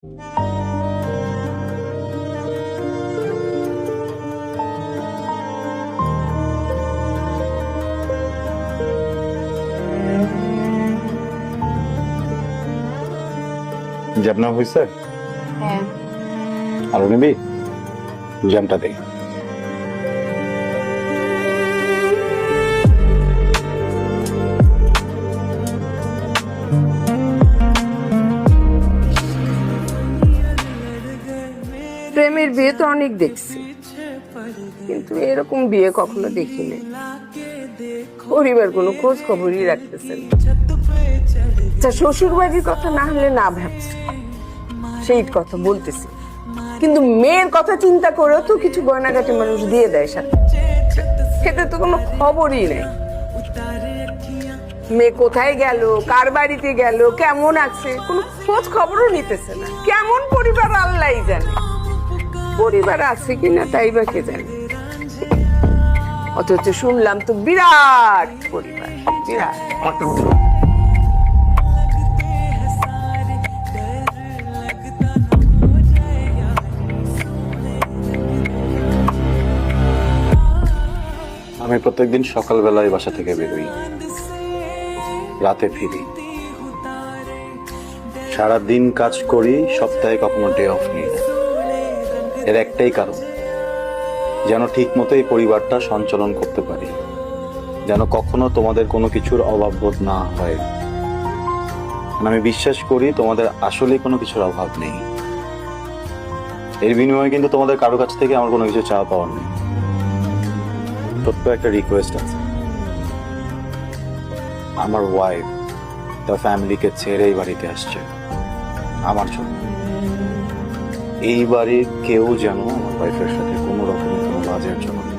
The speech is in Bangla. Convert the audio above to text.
জ্যাম না হয়েছে? হ্যাঁ। আরো নিবি? জ্যামটা দে। প্রেমের বিয়ে তো অনেক দেখছি, কিন্তু এরকম বিয়ে কখনো দেখিনি। পরিবার কোনো খোঁজ খবরই রাখতেছে না। আচ্ছা, শ্বশুর বাড়ির কথা না হলে না ভাবছি, সেই কথা বলতেছি, কিন্তু মেয়ের কথা চিন্তা করেও তো কিছু গয়নাগাটি মানুষ দিয়ে দেয় সাথে। সেটা তো কোনো খবরই নেই। মেয়ে কোথায় গেল, কার বাড়িতে গেল, কেমন আছে, কোনো খোঁজ খবরও নিতেছে না। কেমন পরিবার আল্লাহই জানে। পরিবার আছে কিনা তাই বা কে জানে। অথচ শুনলাম তো বিরাট পরিবার, বিরাট। আমি প্রত্যেকদিন সকালবেলায় বাসা থেকে বেরোই, রাতে ফিরি। সারাদিন কাজ করি, সপ্তাহে কখনো ডে অফ নিই না। এর একটাই কারণ, যেন ঠিক মতো এই পরিবারটা সঞ্চালন করতে পারি, যেন কখনো তোমাদের কোনো কিছুর অভাব বোধ না হয়। আমি বিশ্বাস করি তোমাদের আসলে কোনো কিছুর অভাব নেই। এর বিনিময়ে কিন্তু তোমাদের কারো কাছ থেকে আমার কোনো কিছু চাওয়া পাওয়ার নেই। ছোট্ট একটা রিকোয়েস্ট আছে, আমার ওয়াইফ তার ফ্যামিলিকে ছেড়ে এই বাড়িতে আসছে আমার জন্য। এই বাড়ির কেউ যেন আমার ওয়াইফের সাথে কোনো রকমের কোনো বাজে আচরণ